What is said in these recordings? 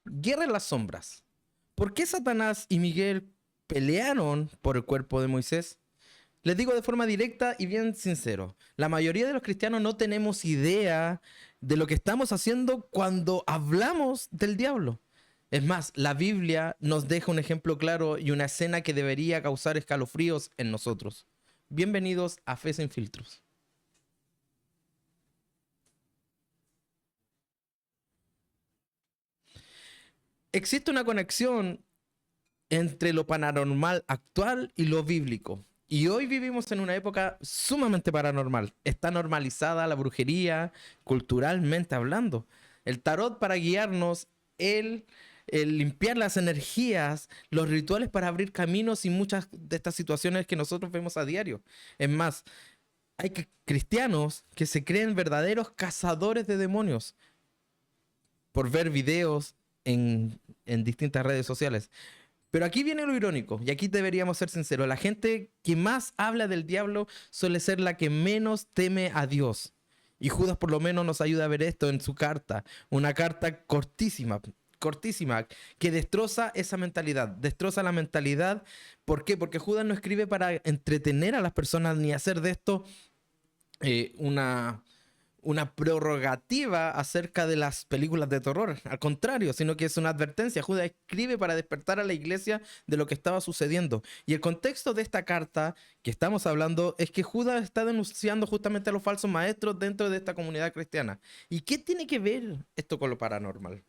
Guerra en las sombras. ¿Por qué Satanás y Miguel pelearon por el cuerpo de Moisés? Les digo de forma directa y bien sincero, la mayoría de los cristianos no tenemos idea de lo que estamos haciendo cuando hablamos del diablo. Es más, la Biblia nos deja un ejemplo claro y una escena que debería causar escalofríos en nosotros. Bienvenidos a Fe sin filtros. Existe una conexión entre lo paranormal actual y lo bíblico. Y hoy vivimos en una época sumamente paranormal. Está normalizada la brujería, culturalmente hablando. El tarot para guiarnos, el limpiar las energías, los rituales para abrir caminos y muchas de estas situaciones que nosotros vemos a diario. Es más, hay cristianos que se creen verdaderos cazadores de demonios por ver videos en distintas redes sociales. Pero aquí viene lo irónico, y aquí deberíamos ser sinceros. La gente que más habla del diablo suele ser la que menos teme a Dios. Y Judas por lo menos nos ayuda a ver esto en su carta. Una carta cortísima, cortísima, que destroza esa mentalidad. Destroza la mentalidad. ¿Por qué? Porque Judas no escribe para entretener a las personas ni hacer de esto una prerrogativa acerca de las películas de terror. Al contrario, sino que es una advertencia. Judas escribe para despertar a la iglesia de lo que estaba sucediendo. Y el contexto de esta carta que estamos hablando es que Judas está denunciando justamente a los falsos maestros dentro de esta comunidad cristiana. ¿Y qué tiene que ver esto con lo paranormal?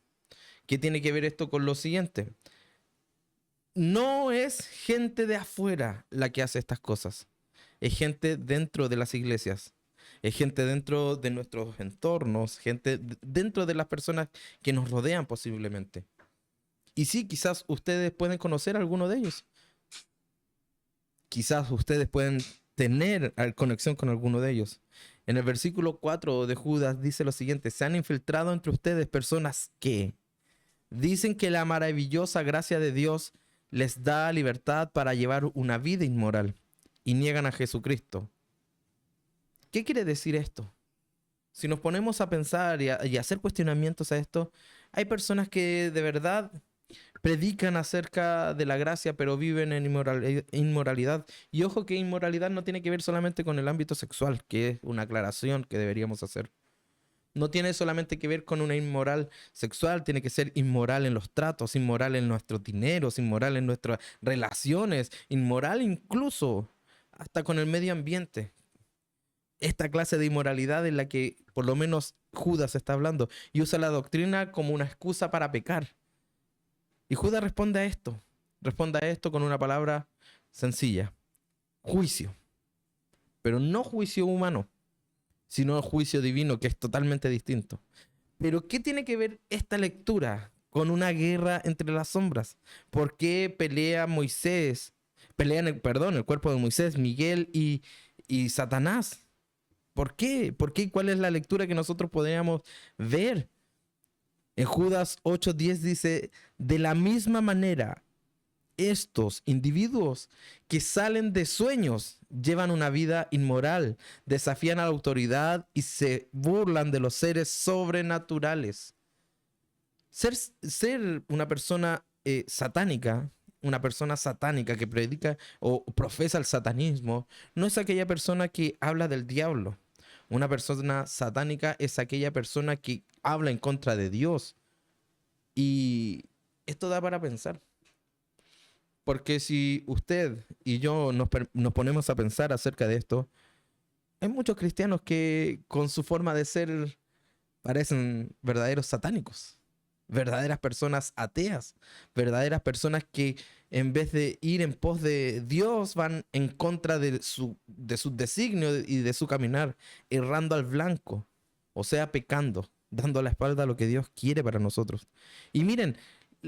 ¿Qué tiene que ver esto con lo siguiente? No es gente de afuera la que hace estas cosas. Es gente dentro de las iglesias. Es gente dentro de nuestros entornos, gente dentro de las personas que nos rodean posiblemente. Y sí, quizás ustedes pueden conocer a alguno de ellos. Quizás ustedes pueden tener conexión con alguno de ellos. En el versículo 4 de Judas dice lo siguiente: se han infiltrado entre ustedes personas que dicen que la maravillosa gracia de Dios les da libertad para llevar una vida inmoral y niegan a Jesucristo. ¿Qué quiere decir esto? Si nos ponemos a pensar y a hacer cuestionamientos a esto, hay personas que de verdad predican acerca de la gracia, pero viven en inmoralidad. Y ojo que inmoralidad no tiene que ver solamente con el ámbito sexual, que es una aclaración que deberíamos hacer. No tiene solamente que ver con una inmoral sexual, tiene que ser inmoral en los tratos, inmoral en nuestros dineros, inmoral en nuestras relaciones, inmoral incluso hasta con el medio ambiente. Esta clase de inmoralidad en la que por lo menos Judas está hablando y usa la doctrina como una excusa para pecar. Y Judas responde a esto con una palabra sencilla: juicio. Pero no juicio humano, sino juicio divino, que es totalmente distinto. Pero ¿qué tiene que ver esta lectura con una guerra entre las sombras? ¿Por qué pelea Moisés? Pelean el cuerpo de Moisés, Miguel y Satanás. ¿Por qué? ¿Por qué? ¿Cuál es la lectura que nosotros podríamos ver? En Judas 8:10 dice: de la misma manera, estos individuos que salen de sueños llevan una vida inmoral, desafían a la autoridad y se burlan de los seres sobrenaturales. Ser una persona satánica que predica o profesa el satanismo, no es aquella persona que habla del diablo. Una persona satánica es aquella persona que habla en contra de Dios. Y esto da para pensar. Porque si usted y yo nos ponemos a pensar acerca de esto, hay muchos cristianos que con su forma de ser parecen verdaderos satánicos, verdaderas personas ateas, verdaderas personas que en vez de ir en pos de Dios van en contra de su designio y de su caminar, errando al blanco, o sea, pecando, dando la espalda a lo que Dios quiere para nosotros. Y miren,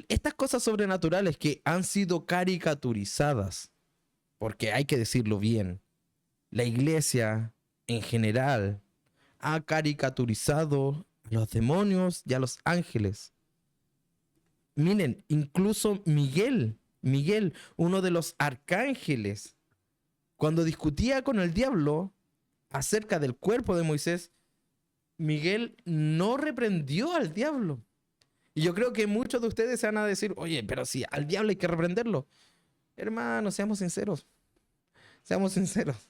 estas cosas sobrenaturales que han sido caricaturizadas, porque hay que decirlo bien, la iglesia en general ha caricaturizado a los demonios y a los ángeles. Miren, incluso Miguel, uno de los arcángeles, cuando discutía con el diablo acerca del cuerpo de Moisés, Miguel no reprendió al diablo. Y yo creo que muchos de ustedes se van a decir, oye, pero si al diablo hay que reprenderlo. Hermanos, seamos sinceros. Seamos sinceros.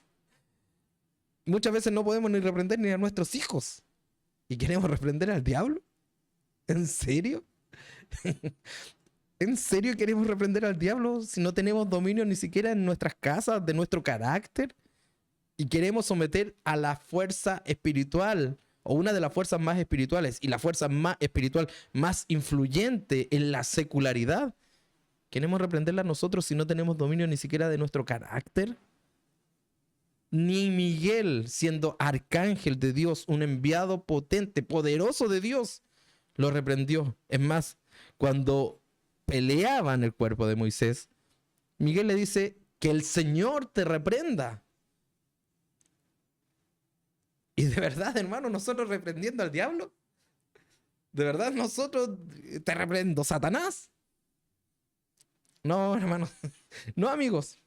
Muchas veces no podemos ni reprender ni a nuestros hijos. ¿Y queremos reprender al diablo? ¿En serio? ¿En serio queremos reprender al diablo si no tenemos dominio ni siquiera en nuestras casas, de nuestro carácter? Y queremos someter a la fuerza espiritual, o una de las fuerzas más espirituales, y la fuerza más espiritual más influyente en la secularidad. ¿Queremos reprenderla nosotros si no tenemos dominio ni siquiera de nuestro carácter? Ni Miguel, siendo arcángel de Dios, un enviado potente, poderoso de Dios, lo reprendió. Es más, cuando peleaban el cuerpo de Moisés, Miguel le dice que el Señor te reprenda. Y de verdad, hermano, nosotros reprendiendo al diablo, de verdad nosotros te reprendo, Satanás. No, hermano, no, amigos.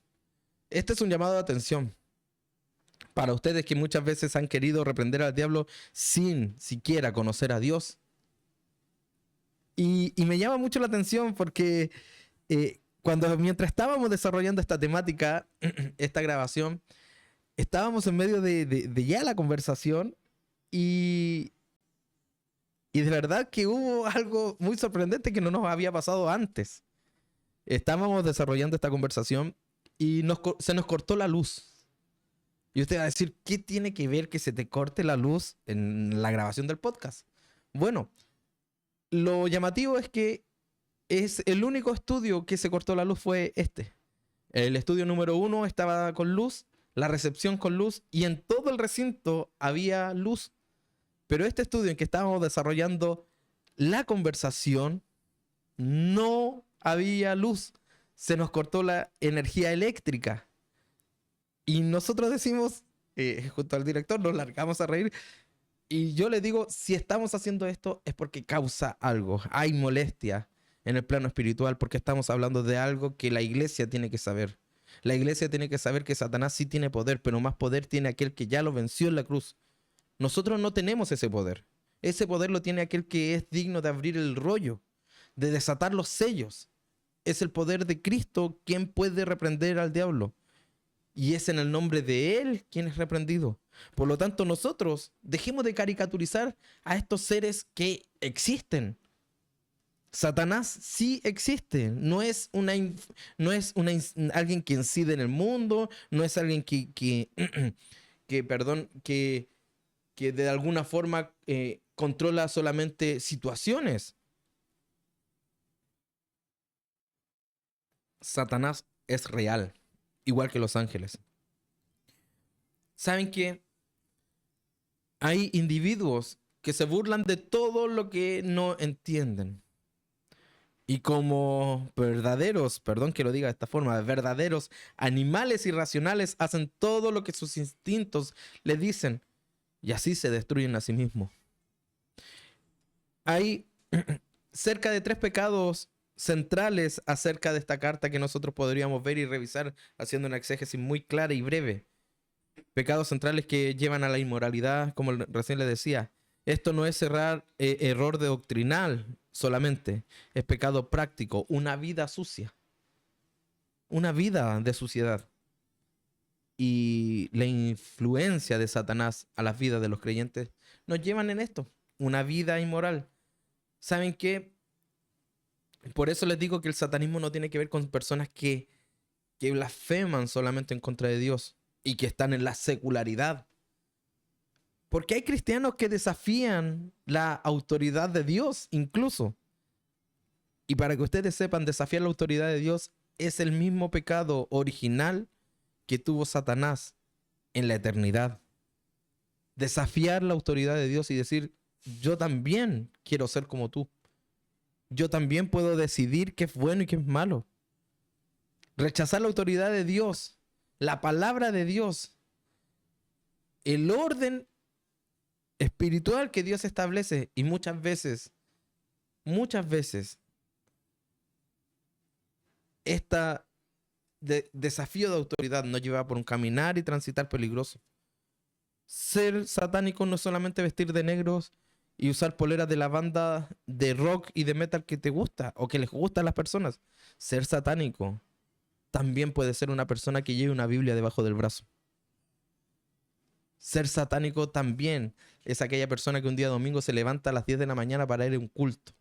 Este es un llamado de atención para ustedes que muchas veces han querido reprender al diablo sin siquiera conocer a Dios. Y me llama mucho la atención porque mientras estábamos desarrollando esta temática, esta grabación, estábamos en medio de ya la conversación y de verdad que hubo algo muy sorprendente que no nos había pasado antes. Estábamos desarrollando esta conversación y se nos cortó la luz. Y usted va a decir, ¿qué tiene que ver que se te corte la luz en la grabación del podcast? Bueno, lo llamativo es que es el único estudio que se cortó la luz fue este. El estudio número 1 estaba con luz, la recepción con luz, y en todo el recinto había luz. Pero este estudio en que estábamos desarrollando la conversación, no había luz. Se nos cortó la energía eléctrica. Y nosotros decimos, junto al director, nos largamos a reír. Y yo le digo, si estamos haciendo esto es porque causa algo. Hay molestia en el plano espiritual porque estamos hablando de algo que la iglesia tiene que saber. La iglesia tiene que saber que Satanás sí tiene poder, pero más poder tiene aquel que ya lo venció en la cruz. Nosotros no tenemos ese poder. Ese poder lo tiene aquel que es digno de abrir el rollo, de desatar los sellos. Es el poder de Cristo quien puede reprender al diablo. Y es en el nombre de Él quien es reprendido. Por lo tanto, nosotros dejemos de caricaturizar a estos seres que existen. Satanás sí existe. No es alguien que incide en el mundo, no es alguien que de alguna forma controla solamente situaciones. Satanás es real, igual que los ángeles. ¿Saben qué? Hay individuos que se burlan de todo lo que no entienden. Y como verdaderos, perdón que lo diga de esta forma, verdaderos animales irracionales hacen todo lo que sus instintos les dicen. Y así se destruyen a sí mismos. Hay cerca de 3 pecados centrales acerca de esta carta que nosotros podríamos ver y revisar haciendo una exégesis muy clara y breve. Pecados centrales que llevan a la inmoralidad, como recién le decía. Esto no es error de doctrinal solamente, es pecado práctico, una vida sucia, una vida de suciedad. Y la influencia de Satanás a las vidas de los creyentes nos llevan en esto, una vida inmoral. ¿Saben qué? Por eso les digo que el satanismo no tiene que ver con personas que blasfeman solamente en contra de Dios y que están en la secularidad. Porque hay cristianos que desafían la autoridad de Dios incluso. Y para que ustedes sepan, desafiar la autoridad de Dios es el mismo pecado original que tuvo Satanás en la eternidad. Desafiar la autoridad de Dios y decir, yo también quiero ser como tú. Yo también puedo decidir qué es bueno y qué es malo. Rechazar la autoridad de Dios, la palabra de Dios, el orden espiritual que Dios establece. Y muchas veces, este desafío de autoridad nos lleva por un caminar y transitar peligroso. Ser satánico no es solamente vestir de negros y usar poleras de la banda de rock y de metal que te gusta o que les gusta a las personas. Ser satánico también puede ser una persona que lleve una Biblia debajo del brazo. Ser satánico también es aquella persona que un día domingo se levanta a las 10 de la mañana para ir a un culto.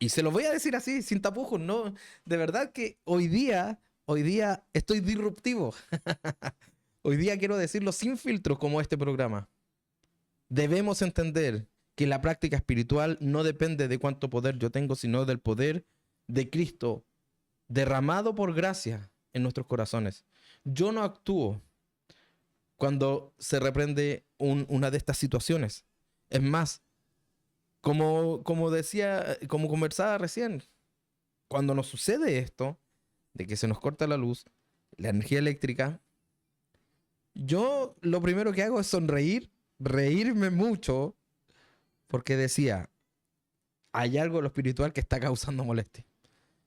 Y se lo voy a decir así, sin tapujos, no. De verdad que hoy día estoy disruptivo. Hoy día quiero decirlo sin filtros como este programa. Debemos entender que la práctica espiritual no depende de cuánto poder yo tengo, sino del poder de Cristo derramado por gracia en nuestros corazones. Yo no actúo cuando se reprende una de estas situaciones. Es más, como decía, como conversaba recién, cuando nos sucede esto, de que se nos corta la luz, la energía eléctrica, yo lo primero que hago es sonreír, reírme mucho, porque decía, hay algo en lo espiritual que está causando molestia.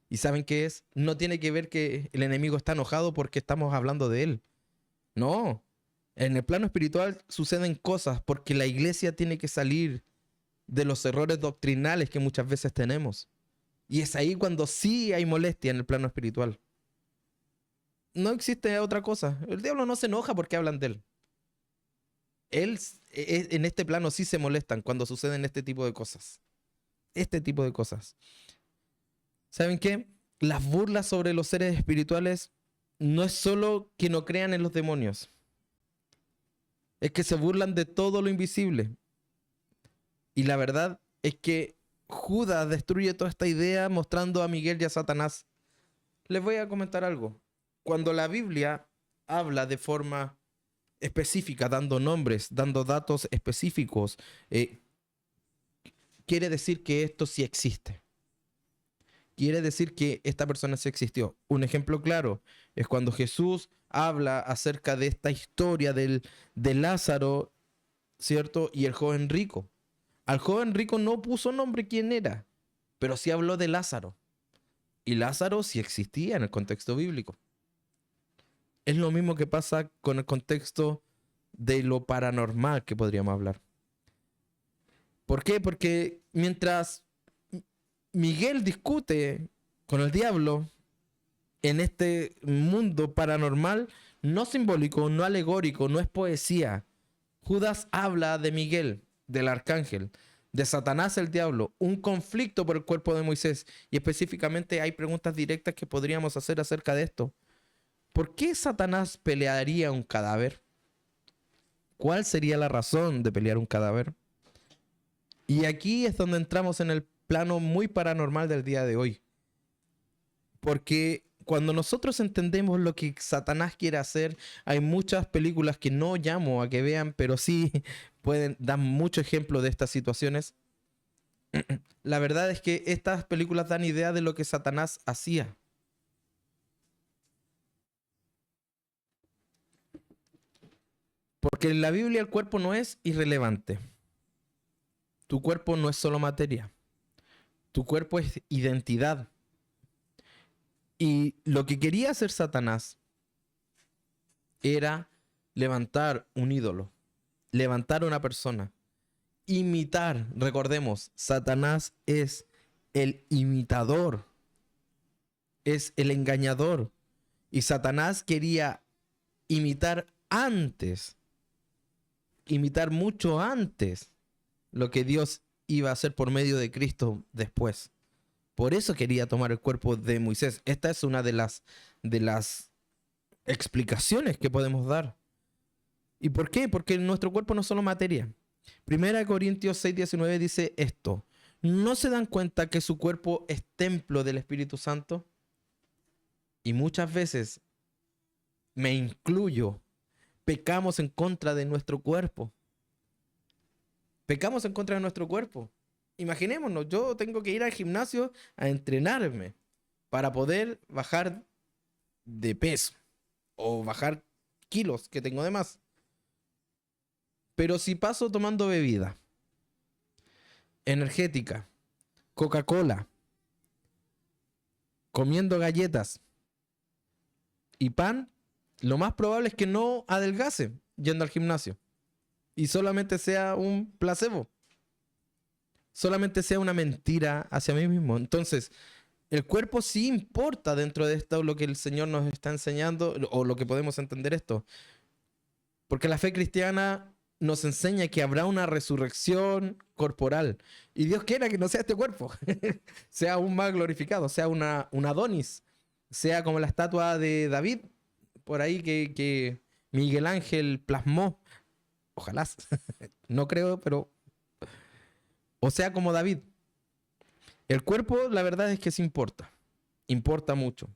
¿Y saben qué es? No tiene que ver que el enemigo está enojado porque estamos hablando de él. No. En el plano espiritual suceden cosas porque la iglesia tiene que salir de los errores doctrinales que muchas veces tenemos. Y es ahí cuando sí hay molestia en el plano espiritual. No existe otra cosa. El diablo no se enoja porque hablan de él. Él en este plano sí se molestan cuando suceden este tipo de cosas. Este tipo de cosas. ¿Saben qué? Las burlas sobre los seres espirituales no es solo que no crean en los demonios. Es que se burlan de todo lo invisible. Y la verdad es que Judas destruye toda esta idea mostrando a Miguel y a Satanás. Les voy a comentar algo. Cuando la Biblia habla de forma específica, dando nombres, dando datos específicos, quiere decir que esto sí existe. Quiere decir que esta persona sí existió. Un ejemplo claro es cuando Jesús habla acerca de esta historia de Lázaro, ¿cierto? Y el joven rico. Al joven rico no puso nombre quién era, pero sí habló de Lázaro. Y Lázaro sí existía en el contexto bíblico. Es lo mismo que pasa con el contexto de lo paranormal que podríamos hablar. ¿Por qué? Porque mientras Miguel discute con el diablo en este mundo paranormal, no simbólico, no alegórico, no es poesía. Judas habla de Miguel, del arcángel, de Satanás el diablo, un conflicto por el cuerpo de Moisés. Y específicamente hay preguntas directas que podríamos hacer acerca de esto. ¿Por qué Satanás pelearía un cadáver? ¿Cuál sería la razón de pelear un cadáver? Y aquí es donde entramos en el plano muy paranormal del día de hoy. Porque cuando nosotros entendemos lo que Satanás quiere hacer, hay muchas películas que no llamo a que vean, pero sí pueden dar mucho ejemplo de estas situaciones. La verdad es que estas películas dan idea de lo que Satanás hacía. Porque en la Biblia el cuerpo no es irrelevante. Tu cuerpo no es solo materia. Tu cuerpo es identidad. Y lo que quería hacer Satanás era levantar un ídolo, levantar una persona, imitar. Recordemos, Satanás es el imitador, es el engañador. Y Satanás quería imitar antes, imitar mucho antes lo que Dios iba a hacer por medio de Cristo después. Por eso quería tomar el cuerpo de Moisés. Esta es una de las explicaciones que podemos dar. ¿Y por qué? Porque nuestro cuerpo no es solo materia. Primera Corintios 6:19 dice esto: ¿no se dan cuenta que su cuerpo es templo del Espíritu Santo? Y muchas veces, me incluyo, pecamos en contra de nuestro cuerpo. Pecamos en contra de nuestro cuerpo. Imaginémonos, yo tengo que ir al gimnasio a entrenarme para poder bajar de peso o bajar kilos que tengo de más. Pero si paso tomando bebida energética, Coca-Cola, comiendo galletas y pan, lo más probable es que no adelgace yendo al gimnasio. y solamente sea un placebo, solamente sea una mentira hacia mí mismo. Entonces, el cuerpo sí importa dentro de esto, lo que el Señor nos está enseñando, o lo que podemos entender esto. Porque la fe cristiana nos enseña que habrá una resurrección corporal. Y Dios quiera que no sea este cuerpo, sea aún más glorificado, sea un Adonis, sea como la estatua de David, por ahí que Miguel Ángel plasmó. Ojalá, no creo, pero... O sea como David. El cuerpo, la verdad es que sí importa mucho.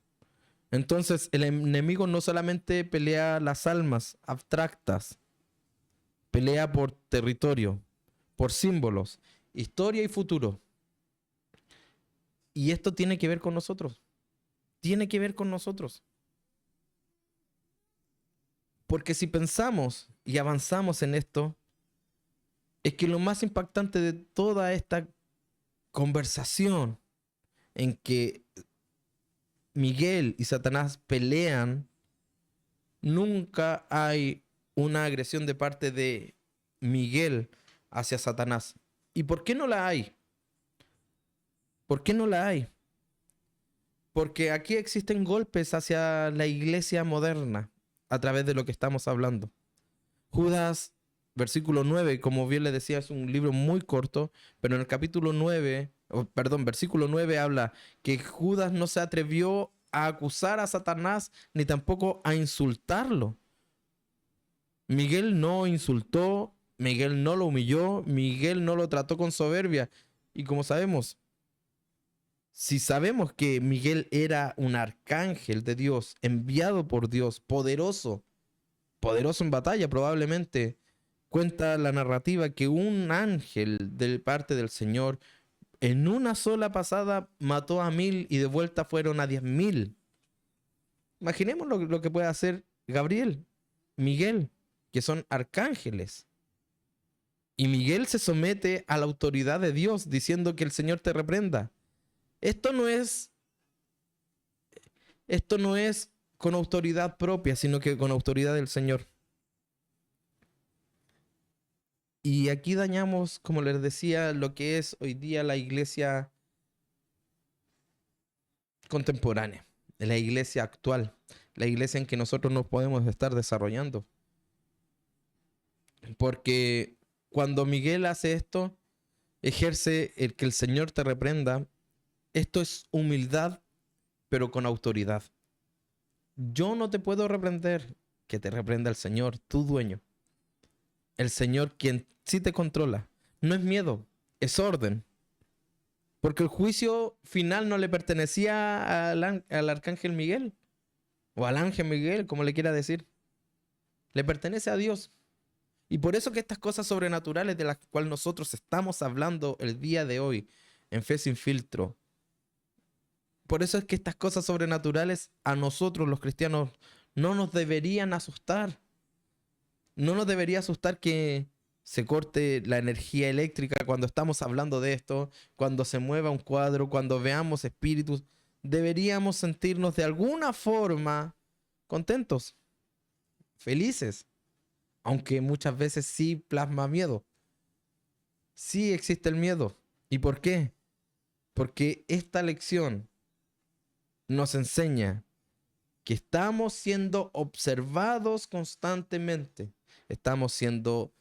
Entonces, el enemigo no solamente pelea las almas abstractas, pelea por territorio, por símbolos, historia y futuro. Y esto tiene que ver con nosotros. Tiene que ver con nosotros. Porque si pensamos y avanzamos en esto, es que lo más impactante de toda esta conversación en que Miguel y Satanás pelean, nunca hay una agresión de parte de Miguel hacia Satanás. ¿Y por qué no la hay? ¿Por qué no la hay? Porque aquí existen golpes hacia la iglesia moderna a través de lo que estamos hablando. Judas, versículo 9, como bien le decía, es un libro muy corto, pero en el capítulo 9, versículo 9 habla que Judas no se atrevió a acusar a Satanás ni tampoco a insultarlo. Miguel no insultó, Miguel no lo humilló, Miguel no lo trató con soberbia. Y como sabemos, si sabemos que Miguel era un arcángel de Dios, enviado por Dios, poderoso, poderoso en batalla probablemente, cuenta la narrativa que un ángel de parte del Señor en una sola pasada mató a 1000 y de vuelta fueron a 10.000. Imaginemos lo que puede hacer Gabriel, Miguel, que son arcángeles. Y Miguel se somete a la autoridad de Dios diciendo que el Señor te reprenda. Esto no es, esto no es con autoridad propia, sino que con autoridad del Señor. Y aquí dañamos, como les decía, lo que es hoy día la iglesia contemporánea, la iglesia actual, la iglesia en que nosotros nos podemos estar desarrollando. Porque cuando Miguel hace esto, ejerce el que el Señor te reprenda. Esto es humildad, pero con autoridad. Yo no te puedo reprender, que te reprenda el Señor, tu dueño. El Señor quien sí te controla. No es miedo, es orden. Porque el juicio final no le pertenecía al arcángel Miguel, o al ángel Miguel, como le quiera decir. Le pertenece a Dios. Y por eso que estas cosas sobrenaturales de las cuales nosotros estamos hablando el día de hoy en Fe Sin Filtro, por eso es que estas cosas sobrenaturales a nosotros los cristianos no nos deberían asustar. No nos debería asustar que se corte la energía eléctrica cuando estamos hablando de esto, cuando se mueva un cuadro, cuando veamos espíritus. Deberíamos sentirnos de alguna forma contentos, felices, aunque muchas veces sí plasma miedo. Sí existe el miedo. ¿Y por qué? Porque esta lección nos enseña que estamos siendo observados constantemente. Estamos siendo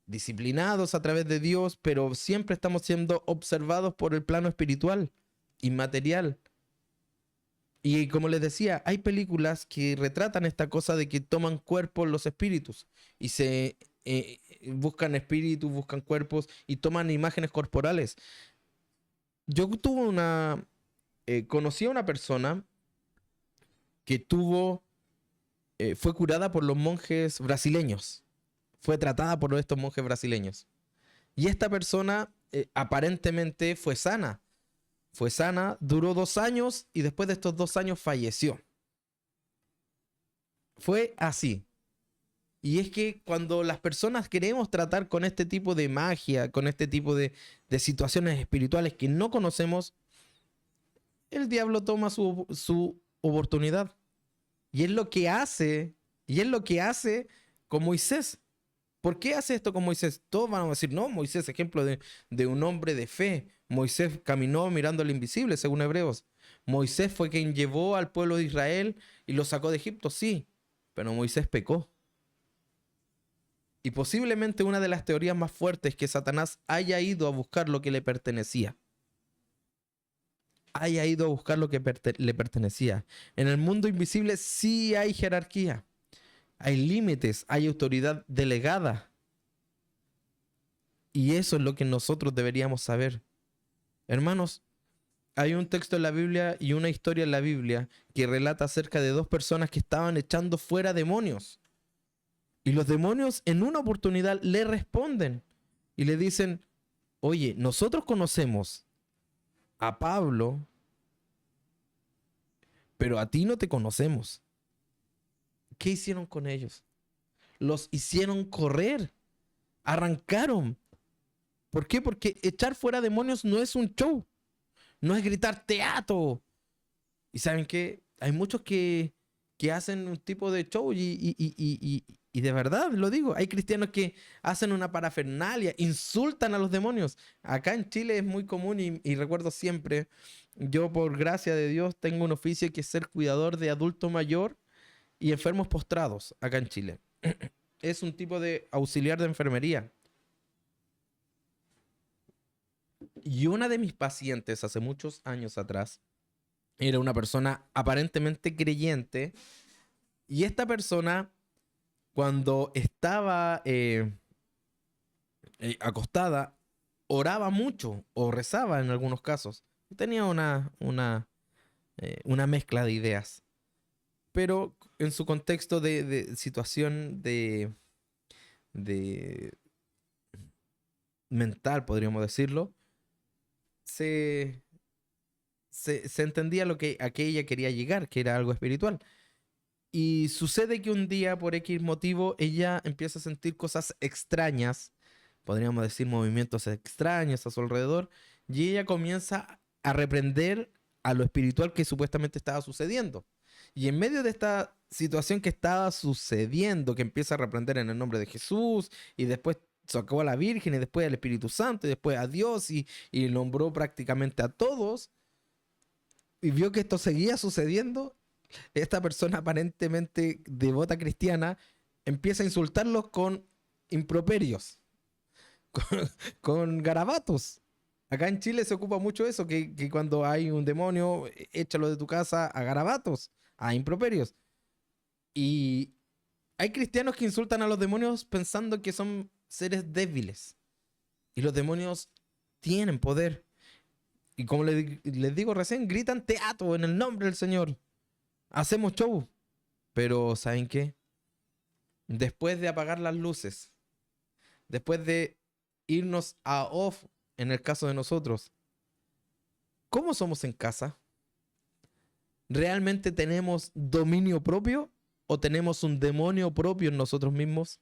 disciplinados a través de Dios, pero siempre estamos siendo observados por el plano espiritual, inmaterial. Y como les decía, hay películas que retratan esta cosa de que toman cuerpos los espíritus y se buscan espíritus, buscan cuerpos y toman imágenes corporales. Yo conocí a una persona que fue curada por los monjes brasileños, fue tratada por estos monjes brasileños. Y esta persona aparentemente fue sana, duró 2 años y después de estos 2 años falleció. Fue así. Y es que cuando las personas queremos tratar con este tipo de magia, con este tipo de situaciones espirituales que no conocemos, el diablo toma su oportunidad. Y es lo que hace con Moisés. ¿Por qué hace esto con Moisés? Todos van a decir, no, Moisés, ejemplo de un hombre de fe. Moisés caminó mirando al invisible, según Hebreos. Moisés fue quien llevó al pueblo de Israel y lo sacó de Egipto, sí, pero Moisés pecó. Y posiblemente una de las teorías más fuertes es que Satanás haya ido a buscar lo que le pertenecía. Haya ido a buscar lo que le pertenecía. En el mundo invisible sí hay jerarquía, hay límites, hay autoridad delegada. Y eso es lo que nosotros deberíamos saber. Hermanos, hay un texto en la Biblia y una historia en la Biblia que relata acerca de dos personas que estaban echando fuera demonios. Y los demonios en una oportunidad le responden y le dicen, oye, nosotros conocemos a Pablo, pero a ti no te conocemos. ¿Qué hicieron con ellos? Los hicieron correr, arrancaron. ¿Por qué? Porque echar fuera demonios no es un show, no es gritar teatro. ¿Y saben qué? Hay muchos que hacen un tipo de show y de verdad lo digo. Hay cristianos que hacen una parafernalia, insultan a los demonios. Acá en Chile es muy común y recuerdo siempre, yo por gracia de Dios tengo un oficio que es ser cuidador de adulto mayor y enfermos postrados acá en Chile. Es un tipo de auxiliar de enfermería. Y una de mis pacientes hace muchos años atrás era una persona aparentemente creyente. Y esta persona, cuando estaba acostada, oraba mucho o rezaba en algunos casos. Tenía una mezcla de ideas. Pero en su contexto de situación de mental, podríamos decirlo, se, se entendía a que ella quería llegar, que era algo espiritual. Y sucede que un día, por X motivo, ella empieza a sentir cosas extrañas, podríamos decir movimientos extraños a su alrededor, y ella comienza a reprender a lo espiritual que supuestamente estaba sucediendo. Y en medio de esta situación que estaba sucediendo, que empieza a reprender en el nombre de Jesús, y después sacó a la Virgen, y después al Espíritu Santo, y después a Dios, y nombró prácticamente a todos, y vio que esto seguía sucediendo, esta persona aparentemente devota cristiana empieza a insultarlos con improperios, con, con garabatos. Acá en Chile se ocupa mucho eso, que cuando hay un demonio, échalo de tu casa a garabatos, a improperios. Y hay cristianos que insultan a los demonios pensando que son seres débiles. Y los demonios tienen poder. Y como les digo recién, gritan teatro en el nombre del Señor. Hacemos show. Pero ¿saben qué? Después de apagar las luces, después de irnos a off, en el caso de nosotros, ¿cómo somos en casa? ¿Realmente tenemos dominio propio o tenemos un demonio propio en nosotros mismos?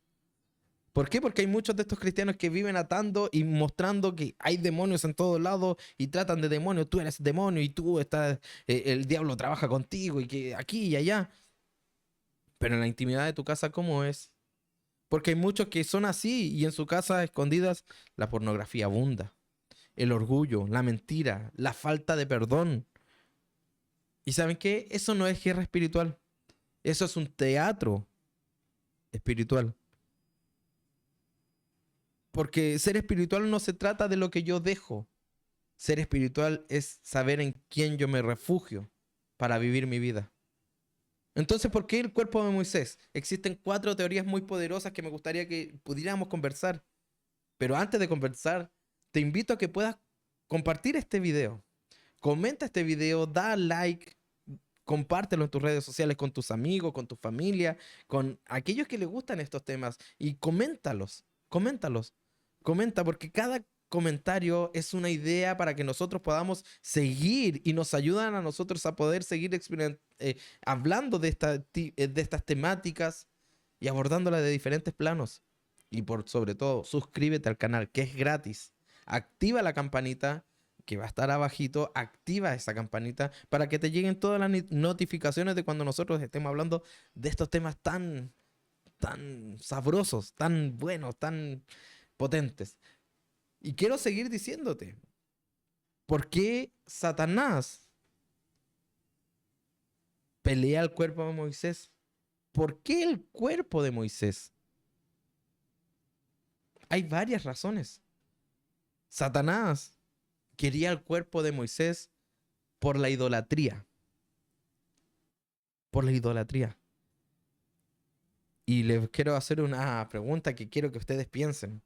¿Por qué? Porque hay muchos de estos cristianos que viven atando y mostrando que hay demonios en todos lados y tratan de demonios. Tú eres demonio y tú estás, el diablo trabaja contigo y que aquí y allá. Pero en la intimidad de tu casa, ¿cómo es? Porque hay muchos que son así y en su casa escondidas la pornografía abunda, el orgullo, la mentira, la falta de perdón. ¿Y saben qué? Eso no es guerra espiritual. Eso es un teatro espiritual. Porque ser espiritual no se trata de lo que yo dejo. Ser espiritual es saber en quién yo me refugio para vivir mi vida. Entonces, ¿por qué el cuerpo de Moisés? Existen 4 teorías muy poderosas que me gustaría que pudiéramos conversar. Pero antes de conversar, te invito a que puedas compartir este video. Comenta este video, da like, compártelo en tus redes sociales con tus amigos, con tu familia, con aquellos que les gustan estos temas y coméntalos, coméntalos. Comenta porque cada comentario es una idea para que nosotros podamos seguir y nos ayudan a nosotros a poder seguir hablando de estas temáticas y abordándolas de diferentes planos. Y por sobre todo, suscríbete al canal, que es gratis. Activa la campanita, que va a estar abajito. Activa esa campanita para que te lleguen todas las notificaciones de cuando nosotros estemos hablando de estos temas tan, tan sabrosos, tan buenos, tan potentes. Y quiero seguir diciéndote, ¿por qué Satanás pelea el cuerpo de Moisés? ¿Por qué el cuerpo de Moisés? Hay varias razones. Satanás quería el cuerpo de Moisés por la idolatría. Por la idolatría. Y les quiero hacer una pregunta que quiero que ustedes piensen.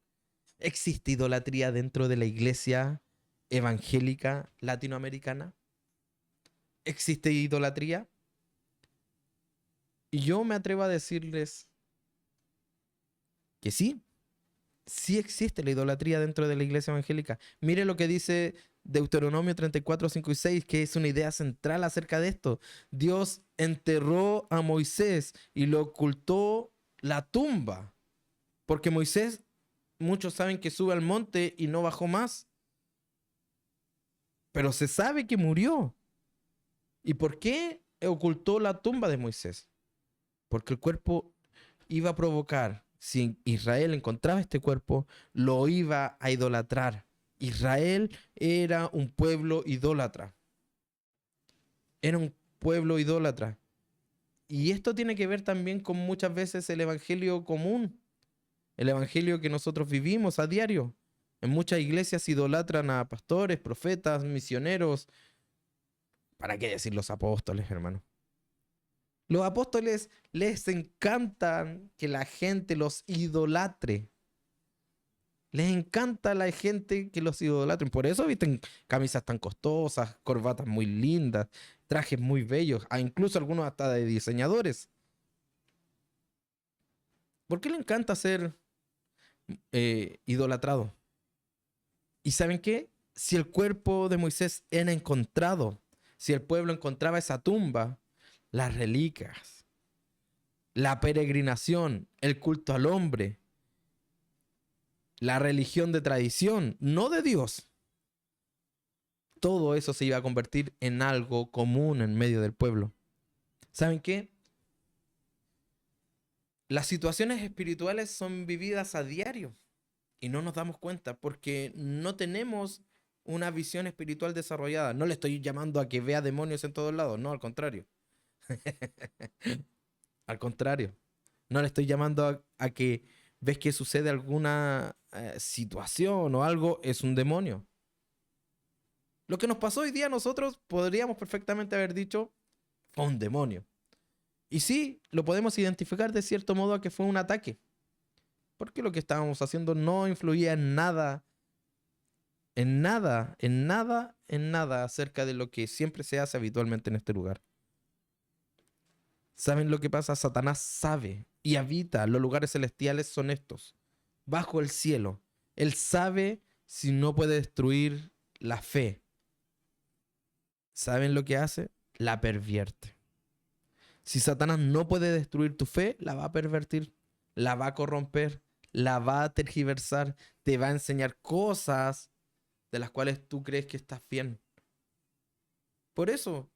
¿Existe idolatría dentro de la iglesia evangélica latinoamericana? ¿Existe idolatría? Y yo me atrevo a decirles que sí, sí existe la idolatría dentro de la iglesia evangélica. Mire lo que dice Deuteronomio 34, 5 y 6, que es una idea central acerca de esto. Dios enterró a Moisés y lo ocultó la tumba, porque Moisés, muchos saben que sube al monte y no bajó más, pero se sabe que murió. ¿Y por qué ocultó la tumba de Moisés? Porque el cuerpo iba a provocar, si Israel encontraba este cuerpo, lo iba a idolatrar. Israel era un pueblo idólatra. Era un pueblo idólatra. Y esto tiene que ver también con muchas veces el evangelio común, el evangelio que nosotros vivimos a diario. En muchas iglesias idolatran a pastores, profetas, misioneros. ¿Para qué decir los apóstoles, hermano? Los apóstoles les encantan que la gente los idolatre. Les encanta a la gente que los idolatren. Por eso visten camisas tan costosas, corbatas muy lindas, trajes muy bellos, incluso algunos hasta de diseñadores. ¿Por qué le encanta ser idolatrado? ¿Y saben qué? Si el cuerpo de Moisés era encontrado, si el pueblo encontraba esa tumba, las reliquias, la peregrinación, el culto al hombre, la religión de tradición, no de Dios, todo eso se iba a convertir en algo común en medio del pueblo. ¿Saben qué? Las situaciones espirituales son vividas a diario y no nos damos cuenta porque no tenemos una visión espiritual desarrollada. No le estoy llamando a que vea demonios en todos lados, no, al contrario. Al contrario. No le estoy llamando a que ves que sucede alguna situación o algo, es un demonio. Lo que nos pasó hoy día a nosotros podríamos perfectamente haber dicho, fue un demonio. Y sí, lo podemos identificar de cierto modo a que fue un ataque. Porque lo que estábamos haciendo no influía en nada, en nada, en nada, en nada acerca de lo que siempre se hace habitualmente en este lugar. ¿Saben lo que pasa? Satanás sabe y habita los lugares celestiales son estos, bajo el cielo. Él sabe si no puede destruir la fe. ¿Saben lo que hace? La pervierte. Si Satanás no puede destruir tu fe, la va a pervertir, la va a corromper, la va a tergiversar, te va a enseñar cosas de las cuales tú crees que estás bien. Por eso,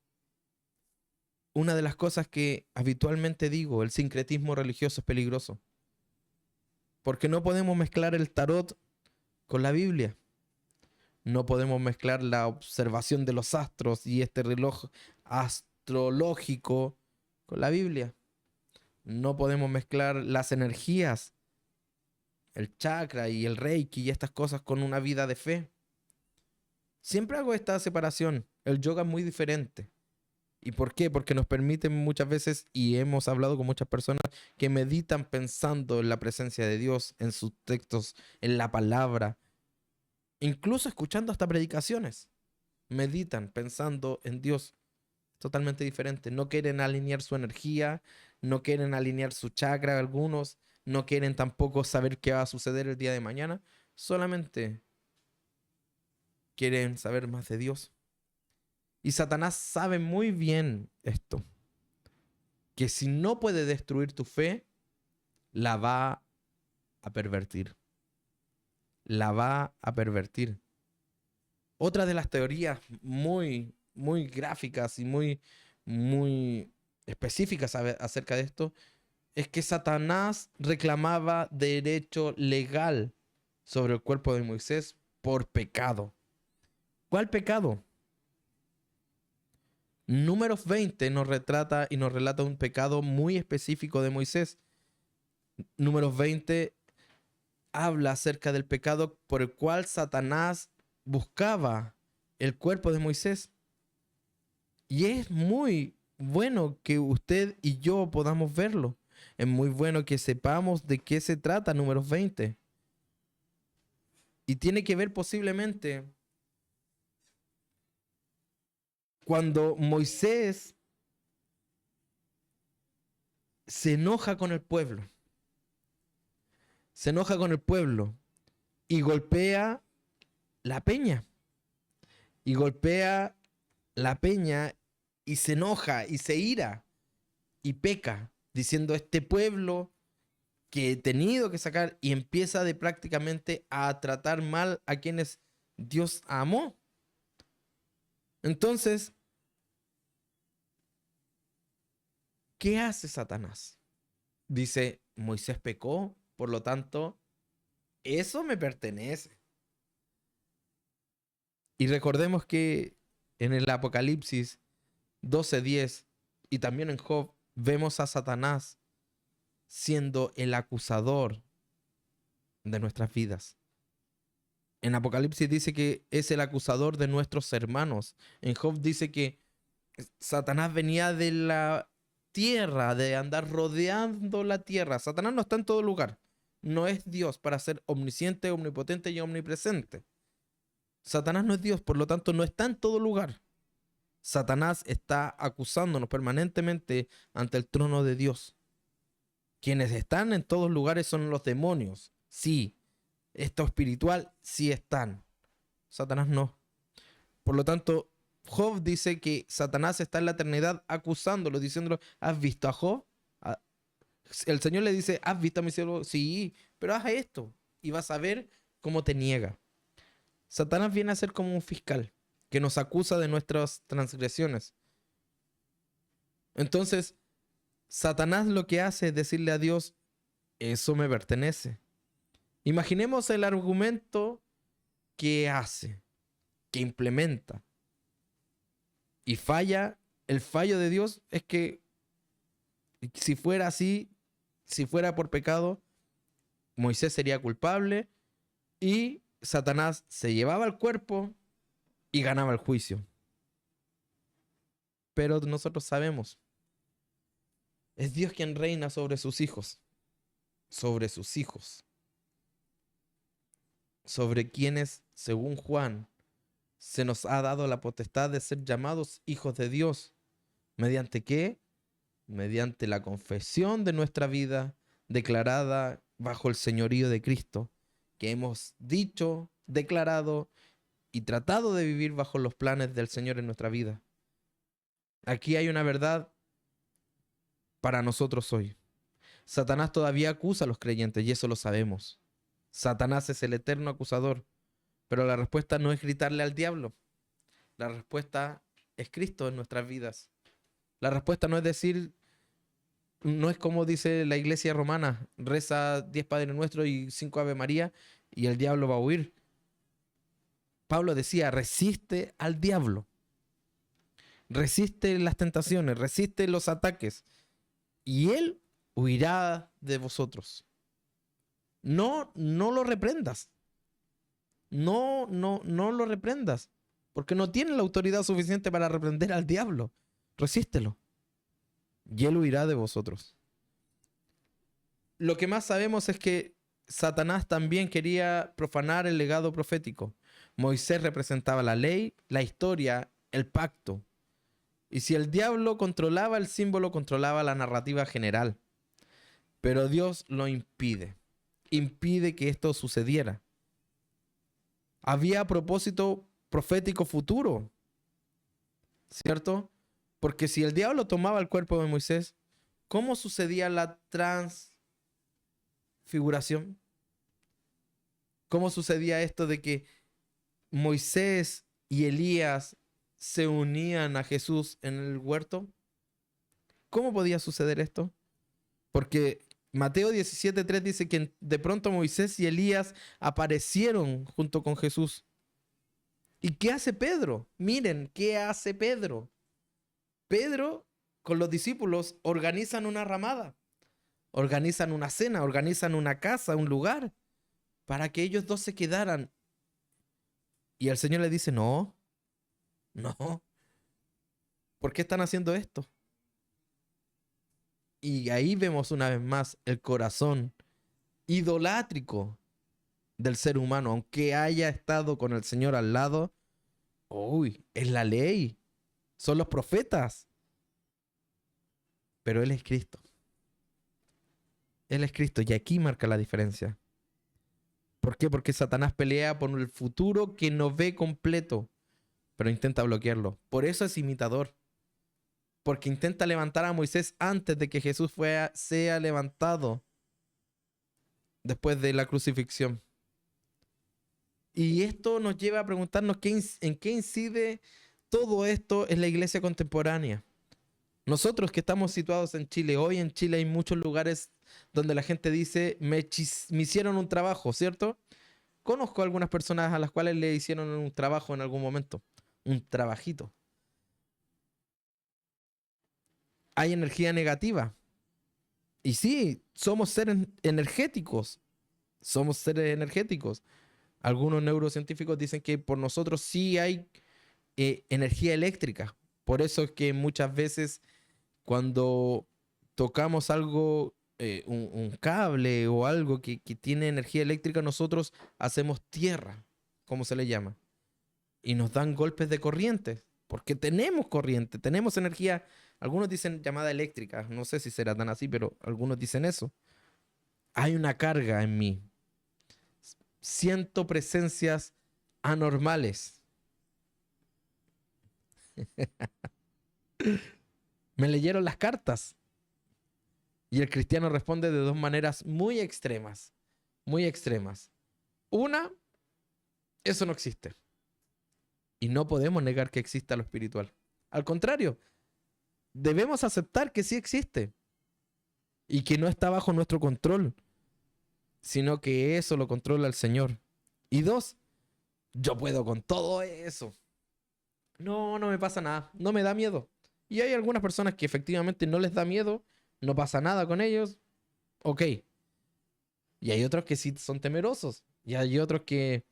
una de las cosas que habitualmente digo, el sincretismo religioso es peligroso. Porque no podemos mezclar el tarot con la Biblia. No podemos mezclar la observación de los astros y este reloj astrológico con la Biblia. No podemos mezclar las energías, el chakra y el reiki y estas cosas con una vida de fe. Siempre hago esta separación. El yoga es muy diferente. ¿Y por qué? Porque nos permite muchas veces, y hemos hablado con muchas personas que meditan pensando en la presencia de Dios, en sus textos, en la palabra, incluso escuchando hasta predicaciones. Meditan pensando en Dios. Totalmente diferente. No quieren alinear su energía, no quieren alinear su chakra algunos, no quieren tampoco saber qué va a suceder el día de mañana, solamente quieren saber más de Dios. Y Satanás sabe muy bien esto, que si no puede destruir tu fe, la va a pervertir. La va a pervertir. Otra de las teorías muy gráficas y muy específicas acerca de esto es que Satanás reclamaba derecho legal sobre el cuerpo de Moisés por pecado. ¿Cuál pecado? Números 20 nos retrata y nos relata un pecado muy específico de Moisés. Números 20 habla acerca del pecado por el cual Satanás buscaba el cuerpo de Moisés. Y es muy bueno que usted y yo podamos verlo. Es muy bueno que sepamos de qué se trata Números 20. Y tiene que ver posiblemente cuando Moisés se enoja con el pueblo. Se enoja con el pueblo y golpea la peña. Y golpea la peña y se enoja y se ira y peca, diciendo este pueblo que he tenido que sacar, y empieza de prácticamente a tratar mal a quienes Dios amó. Entonces, ¿qué hace Satanás? Dice, Moisés pecó, por lo tanto, eso me pertenece. Y recordemos que en el Apocalipsis 12:10 y también en Job vemos a Satanás siendo el acusador de nuestras vidas. En Apocalipsis dice que es el acusador de nuestros hermanos. En Job dice que Satanás venía de la tierra, de andar rodeando la tierra. Satanás no está en todo lugar. No es Dios para ser omnisciente, omnipotente y omnipresente. Satanás no es Dios, por lo tanto no está en todo lugar. Satanás está acusándonos permanentemente ante el trono de Dios. Quienes están en todos lugares son los demonios. Sí, esto espiritual sí están. Satanás no. Por lo tanto, Job dice que Satanás está en la eternidad acusándolo, diciéndolo, ¿has visto a Job? El Señor le dice, ¿has visto a mi siervo? Sí, pero haz esto y vas a ver cómo te niega. Satanás viene a ser como un fiscal que nos acusa de nuestras transgresiones. Entonces, Satanás lo que hace es decirle a Dios, eso me pertenece. Imaginemos el argumento que hace, que implementa y falla. El fallo de Dios es que si fuera así, si fuera por pecado, Moisés sería culpable y Satanás se llevaba el cuerpo y ganaba el juicio. Pero nosotros sabemos, es Dios quien reina sobre sus hijos, sobre sus hijos, sobre quienes, según Juan, se nos ha dado la potestad de ser llamados hijos de Dios. ¿Mediante qué? Mediante la confesión de nuestra vida declarada bajo el señorío de Cristo, que hemos dicho, declarado y tratado de vivir bajo los planes del Señor en nuestra vida. Aquí hay una verdad para nosotros hoy. Satanás todavía acusa a los creyentes y eso lo sabemos. Satanás es el eterno acusador, pero la respuesta no es gritarle al diablo. La respuesta es Cristo en nuestras vidas. La respuesta no es decir, no es como dice la iglesia romana, reza 10 Padre Nuestro y 5 Ave María y el diablo va a huir. Pablo decía, resiste al diablo. Resiste las tentaciones, resiste los ataques y él huirá de vosotros. No, no lo reprendas. No lo reprendas. Porque no tiene la autoridad suficiente para reprender al diablo. Resístelo. Y él huirá de vosotros. Lo que más sabemos es que Satanás también quería profanar el legado profético. Moisés representaba la ley, la historia, el pacto. Y si el diablo controlaba el símbolo, controlaba la narrativa general. Pero Dios lo impide. Impide que esto sucediera. Había propósito profético futuro, ¿cierto? Porque si el diablo tomaba el cuerpo de Moisés, ¿cómo sucedía la transfiguración? ¿Cómo sucedía esto de que Moisés y Elías se unían a Jesús en el huerto? ¿Cómo podía suceder esto? Porque Mateo 17:3 dice que de pronto Moisés y Elías aparecieron junto con Jesús. ¿Y qué hace Pedro? Miren, ¿qué hace Pedro? Pedro con los discípulos organizan una ramada, organizan una cena, organizan una casa, un lugar, para que ellos dos se quedaran. Y el Señor le dice, no, no, ¿por qué están haciendo esto? Y ahí vemos una vez más el corazón idolátrico del ser humano, aunque haya estado con el Señor al lado. Uy, es la ley, son los profetas, pero Él es Cristo. Él es Cristo y aquí marca la diferencia. ¿Por qué? Porque Satanás pelea por el futuro que no ve completo, pero intenta bloquearlo. Por eso es imitador. Porque intenta levantar a Moisés antes de que Jesús sea levantado después de la crucifixión. Y esto nos lleva a preguntarnos en qué incide todo esto en la iglesia contemporánea. Nosotros que estamos situados en Chile, hoy en Chile hay muchos lugares donde la gente dice, me hicieron un trabajo, ¿cierto? Conozco algunas personas a las cuales le hicieron un trabajo en algún momento, un trabajito. Hay energía negativa. Y sí, somos seres energéticos. Somos seres energéticos. Algunos neurocientíficos dicen que por nosotros sí hay energía eléctrica. Por eso es que muchas veces cuando tocamos algo, un cable o algo que tiene energía eléctrica, nosotros hacemos tierra, como se le llama, y nos dan golpes de corriente, porque tenemos corriente, tenemos energía. Algunos dicen llamada eléctrica, no sé si será tan así, pero algunos dicen eso. Hay una carga en mí. Siento presencias anormales. Me leyeron las cartas. Y el cristiano responde de dos maneras muy extremas. Muy extremas. Una, eso no existe. Y no podemos negar que exista lo espiritual. Al contrario, debemos aceptar que sí existe. Y que no está bajo nuestro control, sino que eso lo controla el Señor. Y dos, yo puedo con todo eso. No, no me pasa nada, no me da miedo. Y hay algunas personas que efectivamente no les da miedo, no pasa nada con ellos, ok. Y hay otros que sí son temerosos. Y hay otros que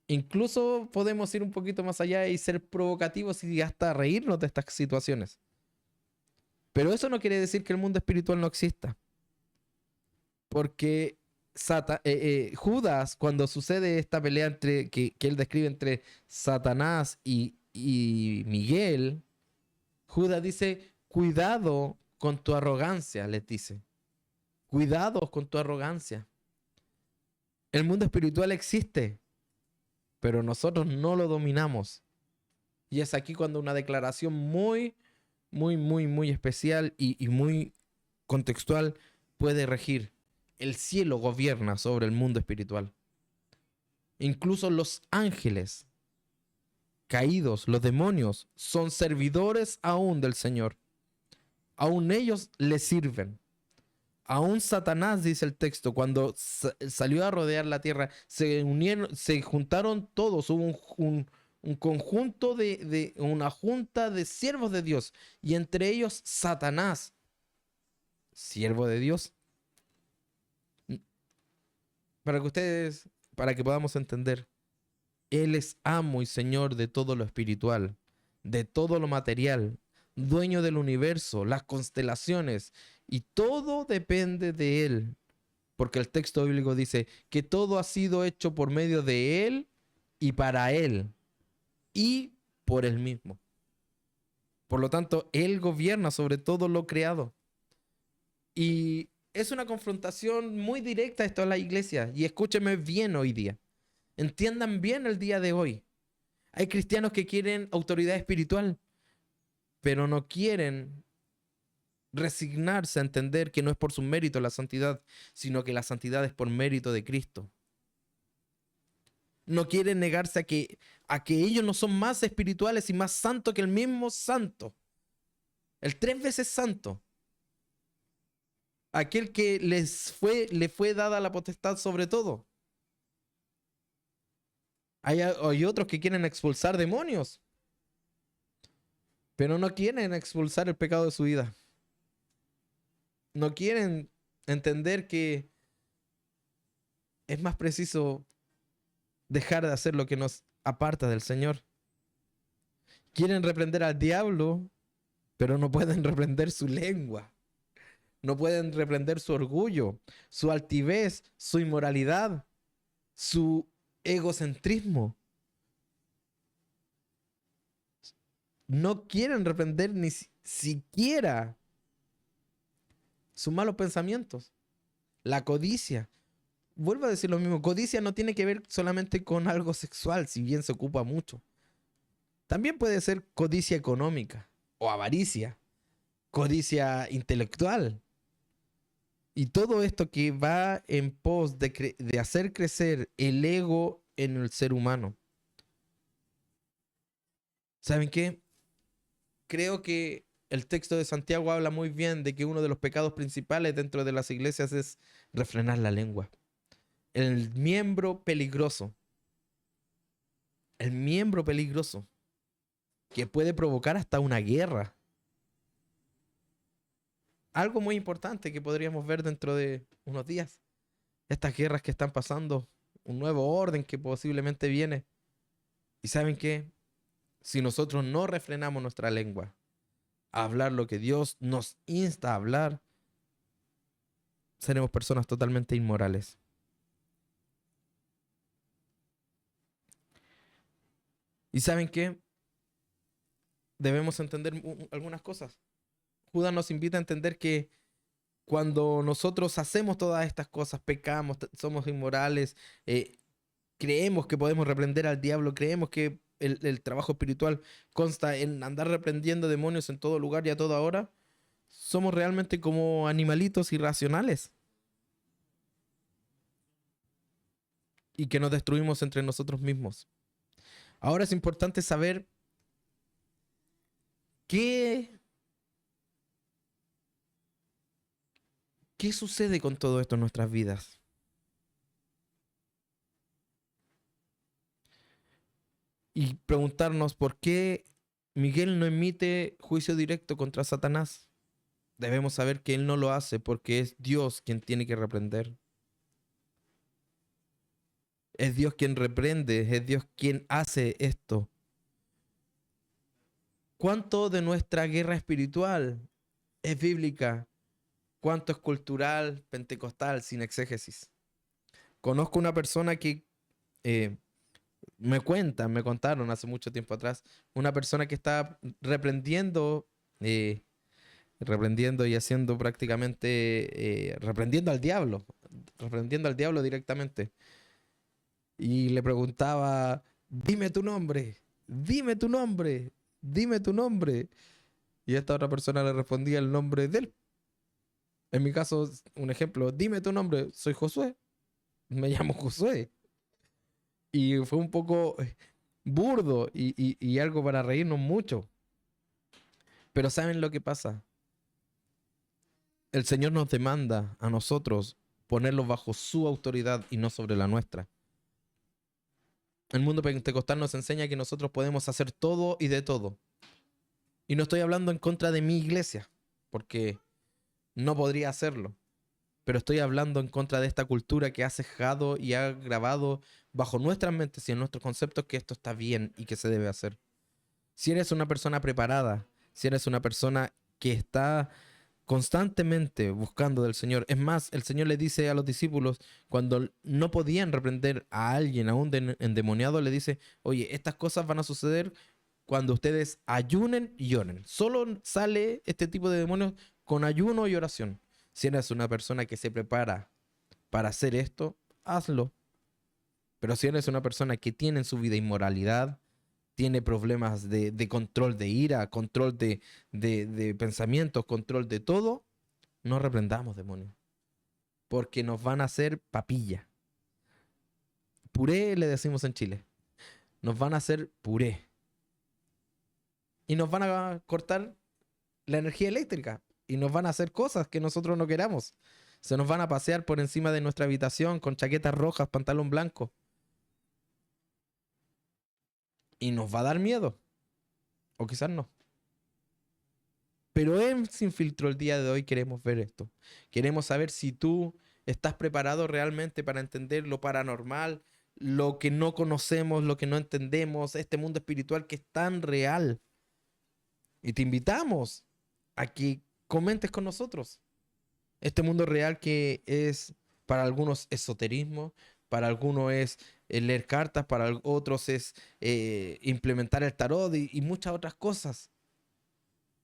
incluso podemos ir un poquito más allá y ser provocativos y hasta reírnos de estas situaciones. Pero eso no quiere decir que el mundo espiritual no exista. Porque Judas, cuando sucede esta pelea que él describe entre Satanás y Miguel, Judas dice, cuidado con tu arrogancia, les dice. Cuidado con tu arrogancia. El mundo espiritual existe, pero nosotros no lo dominamos. Y es aquí cuando una declaración muy, muy, muy, muy especial y muy contextual puede regir. El cielo gobierna sobre el mundo espiritual. Incluso los ángeles caídos, los demonios, son servidores aún del Señor. Aún ellos le sirven. Aún Satanás, dice el texto, cuando salió a rodear la tierra, se unieron, se juntaron todos, hubo un conjunto una junta de siervos de Dios, y entre ellos Satanás, siervo de Dios. Para que podamos entender, Él es amo y Señor de todo lo espiritual, de todo lo material, dueño del universo, las constelaciones, y todo depende de Él. Porque el texto bíblico dice que todo ha sido hecho por medio de Él y para Él y por Él mismo. Por lo tanto, Él gobierna sobre todo lo creado. Y es una confrontación muy directa esto a la iglesia. Y escúcheme bien hoy día. Entiendan bien el día de hoy. Hay cristianos que quieren autoridad espiritual, pero no quieren resignarse a entender que no es por su mérito la santidad, sino que la santidad es por mérito de Cristo. No quieren negarse a que ellos no son más espirituales y más santos que el mismo santo. El 3 veces santo. aquel que le fue dada la potestad sobre todo. Hay otros que quieren expulsar demonios, pero no quieren expulsar el pecado de su vida. No quieren entender que es más preciso dejar de hacer lo que nos aparta del Señor. Quieren reprender al diablo, pero no pueden reprender su lengua. No pueden reprender su orgullo, su altivez, su inmoralidad, su egocentrismo. No quieren reprender ni siquiera sus malos pensamientos. La codicia. Vuelvo a decir lo mismo. Codicia no tiene que ver solamente con algo sexual, si bien se ocupa mucho. También puede ser codicia económica o avaricia, codicia intelectual. Y todo esto que va en pos de hacer crecer el ego en el ser humano. ¿Saben qué? Creo que el texto de Santiago habla muy bien de que uno de los pecados principales dentro de las iglesias es refrenar la lengua. El miembro peligroso. El miembro peligroso que puede provocar hasta una guerra. Algo muy importante que podríamos ver dentro de unos días. Estas guerras que están pasando, un nuevo orden que posiblemente viene. ¿Y saben qué? Si nosotros no refrenamos nuestra lengua a hablar lo que Dios nos insta a hablar, seremos personas totalmente inmorales. ¿Y saben qué? Debemos entender algunas cosas. Judas nos invita a entender que cuando nosotros hacemos todas estas cosas, pecamos, somos inmorales, creemos que podemos reprender al diablo, creemos que el trabajo espiritual consta en andar reprendiendo demonios en todo lugar y a toda hora, somos realmente como animalitos irracionales y que nos destruimos entre nosotros mismos. Ahora es importante saber qué sucede con todo esto en nuestras vidas. Y preguntarnos por qué Miguel no emite juicio directo contra Satanás. Debemos saber que él no lo hace porque es Dios quien tiene que reprender. Es Dios quien reprende, es Dios quien hace esto. ¿Cuánto de nuestra guerra espiritual es bíblica? ¿Cuánto es cultural, pentecostal, sin exégesis? Conozco una persona que eh, me contaron hace mucho tiempo atrás, una persona que está reprendiendo y haciendo prácticamente, reprendiendo al diablo directamente. Y le preguntaba, dime tu nombre, dime tu nombre, dime tu nombre. Y esta otra persona le respondía el nombre de él. En mi caso, un ejemplo, dime tu nombre, soy Josué, me llamo Josué. Y fue un poco burdo y algo para reírnos mucho. Pero ¿saben lo que pasa? El Señor nos demanda a nosotros ponerlos bajo su autoridad y no sobre la nuestra. El mundo pentecostal nos enseña que nosotros podemos hacer todo y de todo. Y no estoy hablando en contra de mi iglesia, porque no podría hacerlo. Pero estoy hablando en contra de esta cultura que ha cejado y ha grabado bajo nuestras mentes y en nuestros conceptos que esto está bien y que se debe hacer. Si eres una persona preparada, si eres una persona que está constantemente buscando del Señor. Es más, el Señor le dice a los discípulos, cuando no podían reprender a alguien, a un endemoniado, le dice, oye, estas cosas van a suceder cuando ustedes ayunen y oren. Solo sale este tipo de demonios con ayuno y oración. Si eres una persona que se prepara para hacer esto, hazlo. Pero si eres una persona que tiene en su vida inmoralidad, tiene problemas de control de ira, control de pensamientos, control de todo, no reprendamos demonios. Porque nos van a hacer papilla. Puré le decimos en Chile. Nos van a hacer puré. Y nos van a cortar la energía eléctrica. y nos van a hacer cosas que nosotros no queramos. Se nos van a pasear por encima de nuestra habitación con chaquetas rojas, pantalón blanco. Y nos va a dar miedo. O quizás no. Pero en Sin Filtro el día de hoy queremos ver esto. Queremos saber si tú estás preparado realmente para entender lo paranormal, lo que no conocemos, lo que no entendemos, este mundo espiritual que es tan real. Y te invitamos a que comentes con nosotros. Este mundo real que es para algunos esoterismo, para algunos es leer cartas, para otros es implementar el tarot y muchas otras cosas.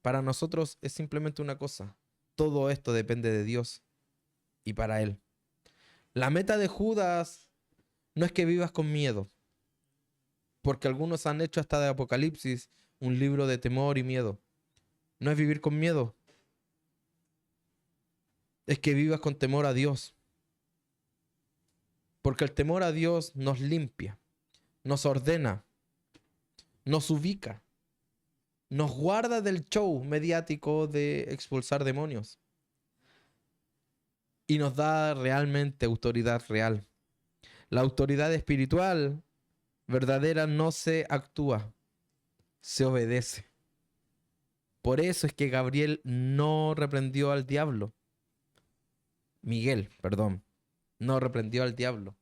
Para nosotros es simplemente una cosa. Todo esto depende de Dios y para Él. La meta de Judas no es que vivas con miedo, porque algunos han hecho hasta de Apocalipsis un libro de temor y miedo. No es vivir con miedo, es que vivas con temor a Dios. Porque el temor a Dios nos limpia, nos ordena, nos ubica, nos guarda del show mediático de expulsar demonios. Y nos da realmente autoridad real. La autoridad espiritual verdadera no se actúa, se obedece. Por eso es que Gabriel no reprendió al diablo. Miguel, perdón, no reprendió al diablo.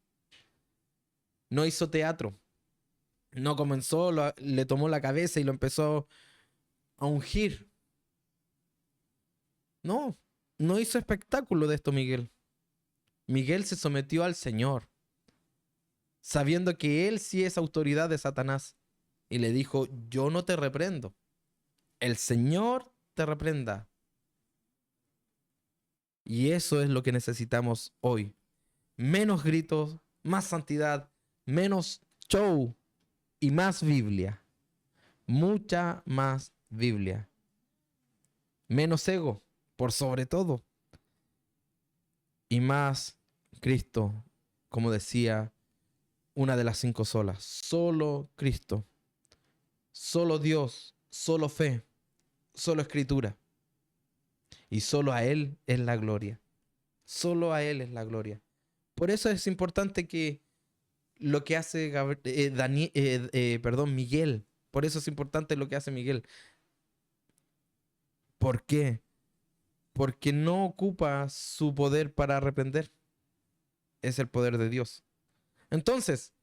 No hizo teatro. No comenzó, le tomó la cabeza y lo empezó a ungir. No, no hizo espectáculo de esto Miguel. Miguel se sometió al Señor, sabiendo que él sí es autoridad de Satanás. Y le dijo, yo no te reprendo. El Señor te reprenda. Y eso es lo que necesitamos hoy. Menos gritos, más santidad, menos show y más Biblia. Mucha más Biblia. Menos ego, por sobre todo. Y más Cristo, como decía una de las 5 solas. Solo Cristo. Solo Dios. Solo fe. Solo Escritura. Y solo a Él es la gloria. Solo a Él es la gloria. Por eso es importante que lo que hace Miguel. Por eso es importante lo que hace Miguel. ¿Por qué? Porque no ocupa su poder para arrepender. Es el poder de Dios. Entonces,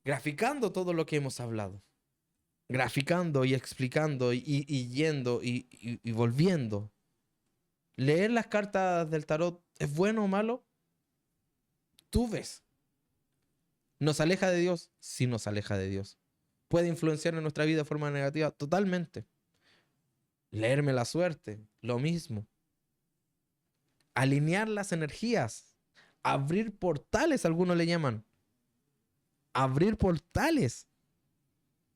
graficando todo lo que hemos hablado, graficando y explicando y yendo y volviendo, leer las cartas del tarot, ¿es bueno o malo? Tú ves. ¿Nos aleja de Dios? Sí nos aleja de Dios. ¿Puede influenciar en nuestra vida de forma negativa? Totalmente. Leerme la suerte, lo mismo. Alinear las energías, abrir portales, algunos le llaman. Abrir portales.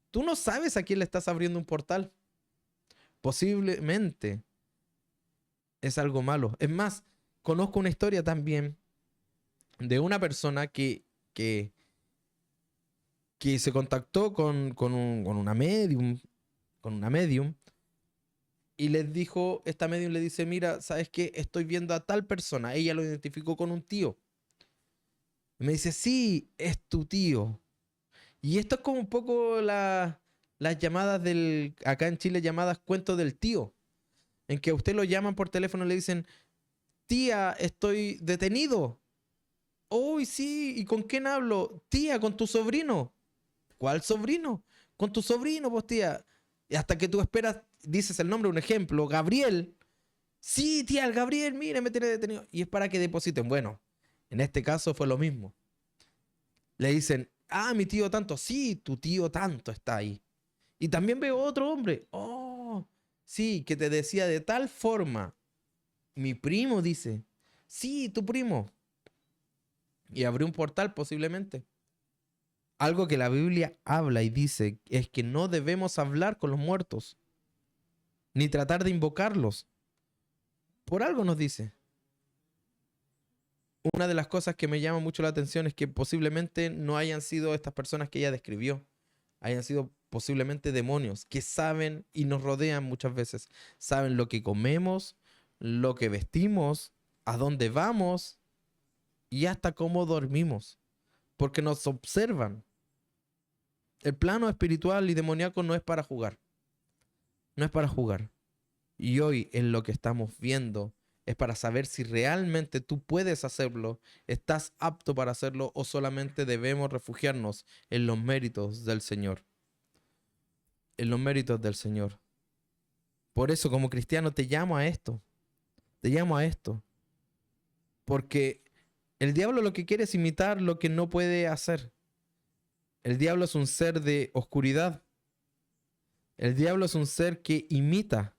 Tú no sabes a quién le estás abriendo un portal. Posiblemente es algo malo. Es más, conozco una historia también de una persona que, que se contactó con una medium, y les dijo, esta medium le dice, mira, ¿sabes qué? Estoy viendo a tal persona. Ella lo identificó con un tío. Y me dice, sí, es tu tío. Y esto es como un poco las llamadas acá en Chile llamadas cuentos del tío, en que a usted lo llaman por teléfono y le dicen, tía, estoy detenido. Uy, sí, ¿y con quién hablo? Tía, con tu sobrino. ¿Cuál sobrino? Con tu sobrino, pues tía. Y hasta que tú esperas, dices el nombre, un ejemplo, Gabriel. Sí, tía, el Gabriel, mire, me tiene detenido. Y es para que depositen. Bueno, en este caso fue lo mismo. Le dicen, ah, mi tío tanto. Sí, tu tío tanto está ahí. Y también veo otro hombre. Oh, sí, que te decía de tal forma. Mi primo dice, sí, tu primo. Y abrió un portal posiblemente. Algo que la Biblia habla y dice es que no debemos hablar con los muertos, ni tratar de invocarlos. Por algo nos dice. Una de las cosas que me llama mucho la atención es que posiblemente no hayan sido estas personas que ella describió. hayan sido posiblemente demonios que saben y nos rodean muchas veces. Saben lo que comemos, lo que vestimos, a dónde vamos y hasta cómo dormimos, porque nos observan. El plano espiritual y demoníaco no es para jugar, no es para jugar. Y hoy en lo que estamos viendo es para saber si realmente tú puedes hacerlo, estás apto para hacerlo o solamente debemos refugiarnos en los méritos del Señor. En los méritos del Señor. Por eso como cristiano te llamo a esto. Te llamo a esto. Porque el diablo lo que quiere es imitar lo que no puede hacer. El diablo es un ser de oscuridad. El diablo es un ser que imita.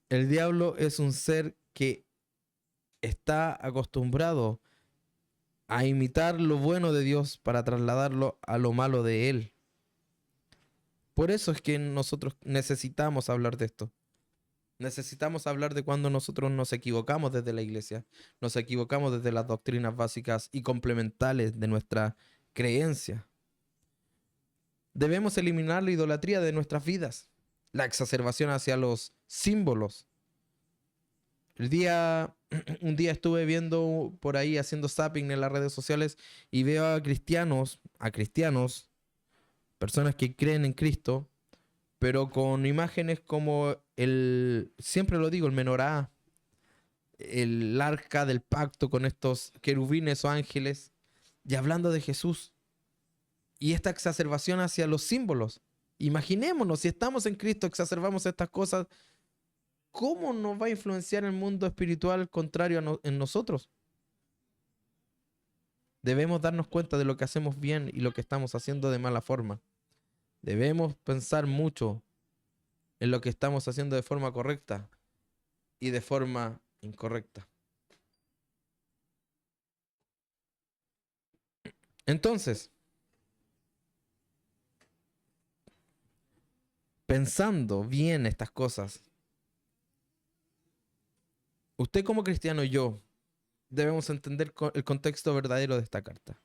El diablo es un ser que está acostumbrado a imitar lo bueno de Dios para trasladarlo a lo malo de Él. Por eso es que nosotros necesitamos hablar de esto. Necesitamos hablar de cuando nosotros nos equivocamos desde la iglesia, nos equivocamos desde las doctrinas básicas y complementales de nuestra creencia. Debemos eliminar la idolatría de nuestras vidas, la exacerbación hacia los símbolos. Un día estuve viendo por ahí, haciendo zapping en las redes sociales y veo a cristianos, personas que creen en Cristo, pero con imágenes como siempre lo digo, el menorá, el arca del pacto con estos querubines o ángeles, y hablando de Jesús. Y esta exacerbación hacia los símbolos. Imaginémonos, si estamos en Cristo, exacerbamos estas cosas, ¿cómo nos va a influenciar el mundo espiritual contrario en nosotros? Debemos darnos cuenta de lo que hacemos bien y lo que estamos haciendo de mala forma. Debemos pensar mucho en lo que estamos haciendo de forma correcta y de forma incorrecta. Entonces, pensando bien estas cosas, usted como cristiano y yo debemos entender el contexto verdadero de esta carta.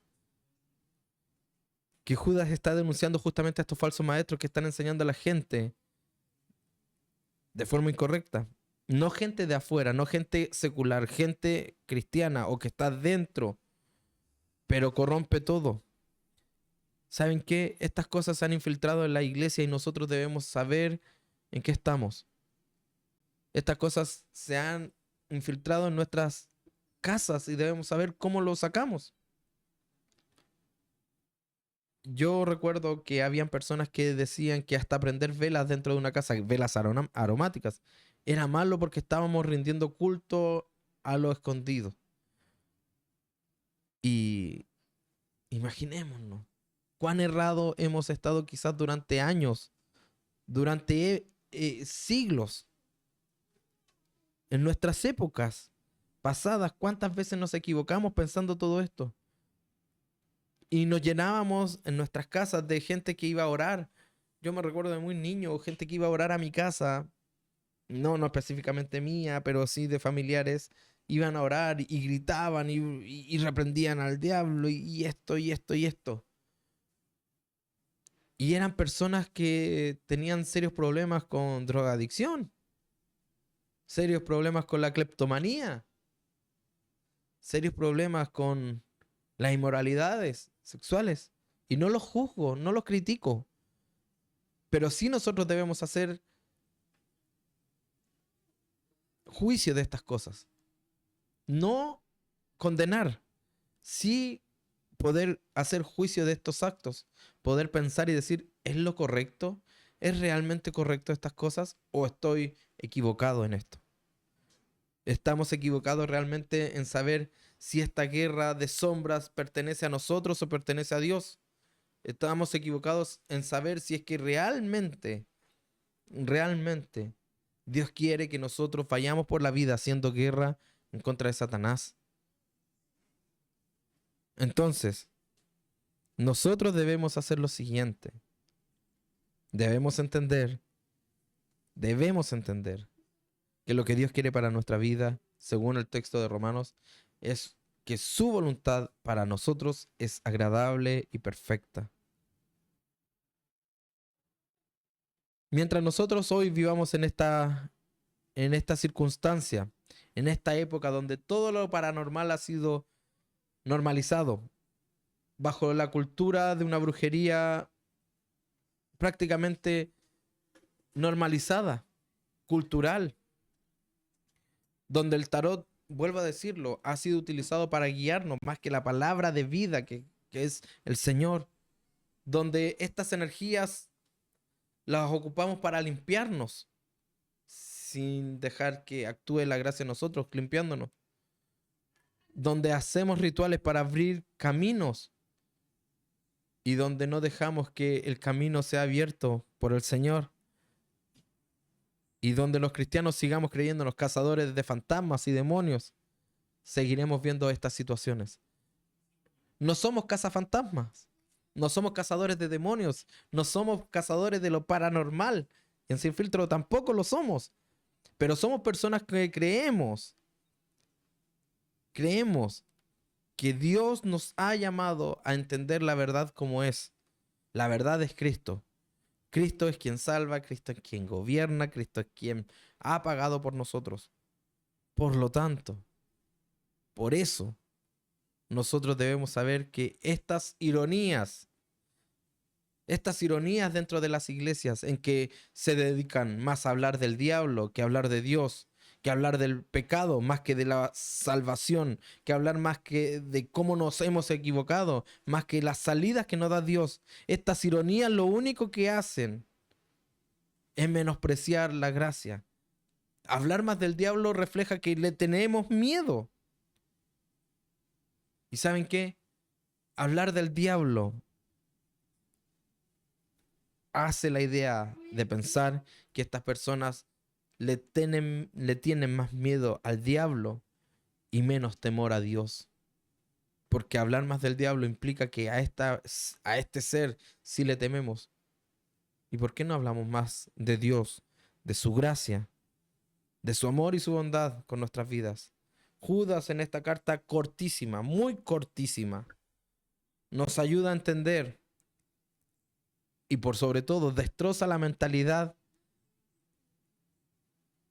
Que Judas está denunciando justamente a estos falsos maestros que están enseñando a la gente de forma incorrecta. No gente de afuera, no gente secular, gente cristiana o que está dentro, pero corrompe todo. ¿Saben qué? Estas cosas se han infiltrado en la iglesia y nosotros debemos saber en qué estamos. Estas cosas se han infiltrado en nuestras casas y debemos saber cómo lo sacamos. Yo recuerdo que habían personas que decían que hasta prender velas dentro de una casa, velas aromáticas, era malo porque estábamos rindiendo culto a lo escondido. Y imaginémonos cuán errado hemos estado quizás durante años, durante siglos, en nuestras épocas pasadas, cuántas veces nos equivocamos pensando todo esto. Y nos llenábamos en nuestras casas de gente que iba a orar. Yo me recuerdo de muy niño, gente que iba a orar a mi casa, no específicamente mía, pero sí de familiares, iban a orar y gritaban y reprendían al diablo y esto y esto y esto. Y eran personas que tenían serios problemas con drogadicción, serios problemas con la cleptomanía, serios problemas con las inmoralidades sexuales. Y no los juzgo, no los critico, pero sí nosotros debemos hacer juicio de estas cosas. No condenar, sí poder hacer juicio de estos actos, poder pensar y decir, ¿es lo correcto? ¿Es realmente correcto estas cosas o estoy equivocado en esto? ¿Estamos equivocados realmente en saber si esta guerra de sombras pertenece a nosotros o pertenece a Dios? ¿Estamos equivocados en saber si es que realmente Dios quiere que nosotros vayamos por la vida haciendo guerra en contra de Satanás? Entonces, nosotros debemos hacer lo siguiente. Debemos entender que lo que Dios quiere para nuestra vida, según el texto de Romanos, es que su voluntad para nosotros es agradable y perfecta. Mientras nosotros hoy vivamos en esta circunstancia, en esta época donde todo lo paranormal ha sido normalizado, bajo la cultura de una brujería prácticamente normalizada, cultural, donde el tarot, vuelvo a decirlo, ha sido utilizado para guiarnos más que la palabra de vida que es el Señor, donde estas energías las ocupamos para limpiarnos, sin dejar que actúe la gracia en nosotros, limpiándonos, donde hacemos rituales para abrir caminos y donde no dejamos que el camino sea abierto por el Señor, y donde los cristianos sigamos creyendo en los cazadores de fantasmas y demonios, seguiremos viendo estas situaciones. No somos cazafantasmas, no somos cazadores de demonios, no somos cazadores de lo paranormal. En Sin Filtro tampoco lo somos, pero somos personas que creemos que Dios nos ha llamado a entender la verdad como es. La verdad es Cristo. Cristo es quien salva, Cristo es quien gobierna, Cristo es quien ha pagado por nosotros. Por lo tanto, por eso, nosotros debemos saber que estas ironías dentro de las iglesias en que se dedican más a hablar del diablo que a hablar de Dios, que a hablar del pecado más que de la salvación, que hablar más que de cómo nos hemos equivocado, más que las salidas que nos da Dios. Estas ironías lo único que hacen es menospreciar la gracia. Hablar más del diablo refleja que le tenemos miedo. ¿Y saben qué? Hablar del diablo hace la idea de pensar que estas personas le tienen más miedo al diablo y menos temor a Dios. Porque hablar más del diablo implica que a este ser sí le tememos. ¿Y por qué no hablamos más de Dios, de su gracia, de su amor y su bondad con nuestras vidas? Judas en esta carta cortísima, muy cortísima, nos ayuda a entender y por sobre todo destroza la mentalidad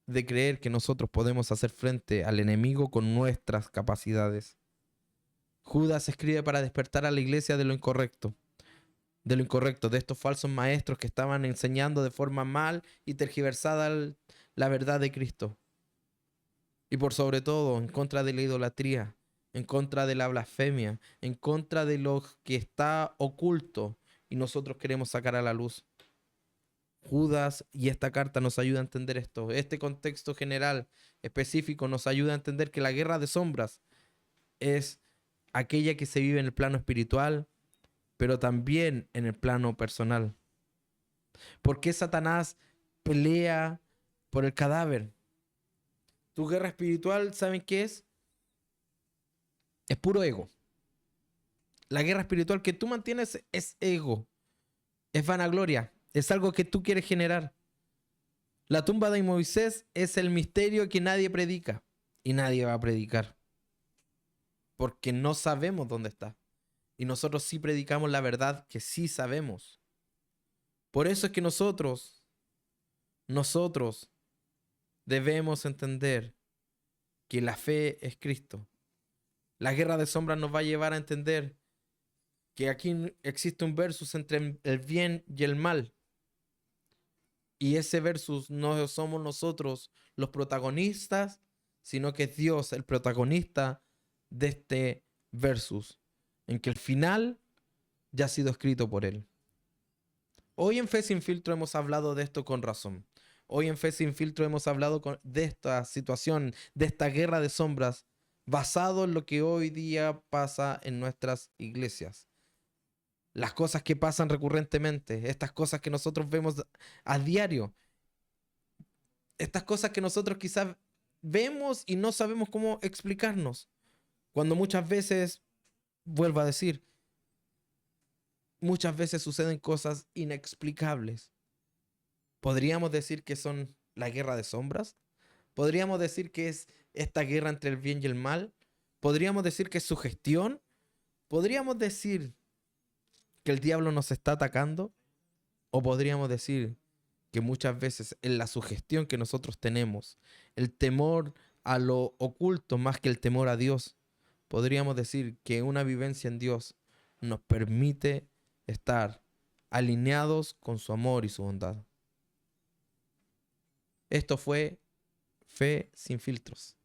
de creer que nosotros podemos hacer frente al enemigo con nuestras capacidades. Judas escribe para despertar a la iglesia de lo incorrecto, de estos falsos maestros que estaban enseñando de forma mal y tergiversada la verdad de Cristo. Y por sobre todo, en contra de la idolatría, en contra de la blasfemia, en contra de lo que está oculto y nosotros queremos sacar a la luz. Judas y esta carta nos ayuda a entender esto. Este contexto general específico nos ayuda a entender que la guerra de sombras es aquella que se vive en el plano espiritual, pero también en el plano personal. ¿Por qué Satanás pelea por el cadáver? Tu guerra espiritual, ¿saben qué es? Es puro ego. La guerra espiritual que tú mantienes es ego, es vanagloria, es algo que tú quieres generar. La tumba de Moisés es el misterio que nadie predica y nadie va a predicar porque no sabemos dónde está. Y nosotros sí predicamos la verdad que sí sabemos. Por eso es que nosotros debemos entender que la fe es Cristo. La guerra de sombras nos va a llevar a entender que aquí existe un versus entre el bien y el mal. Y ese versus no somos nosotros los protagonistas, sino que es Dios el protagonista de este versus, en que el final ya ha sido escrito por Él. Hoy en Fe Sin Filtro hemos hablado de esto con razón. Hoy en Fe Sin Filtro hemos hablado de esta situación, de esta guerra de sombras, basado en lo que hoy día pasa en nuestras iglesias. Las cosas que pasan recurrentemente, estas cosas que nosotros vemos a diario, estas cosas que nosotros quizás vemos y no sabemos cómo explicarnos. Cuando muchas veces, vuelvo a decir, muchas veces suceden cosas inexplicables. ¿Podríamos decir que son la guerra de sombras? ¿Podríamos decir que es esta guerra entre el bien y el mal? ¿Podríamos decir que es sugestión? ¿Podríamos decir que el diablo nos está atacando? ¿O podríamos decir que muchas veces en la sugestión que nosotros tenemos, el temor a lo oculto más que el temor a Dios, podríamos decir que una vivencia en Dios nos permite estar alineados con su amor y su bondad. Esto fue Fe sin filtros.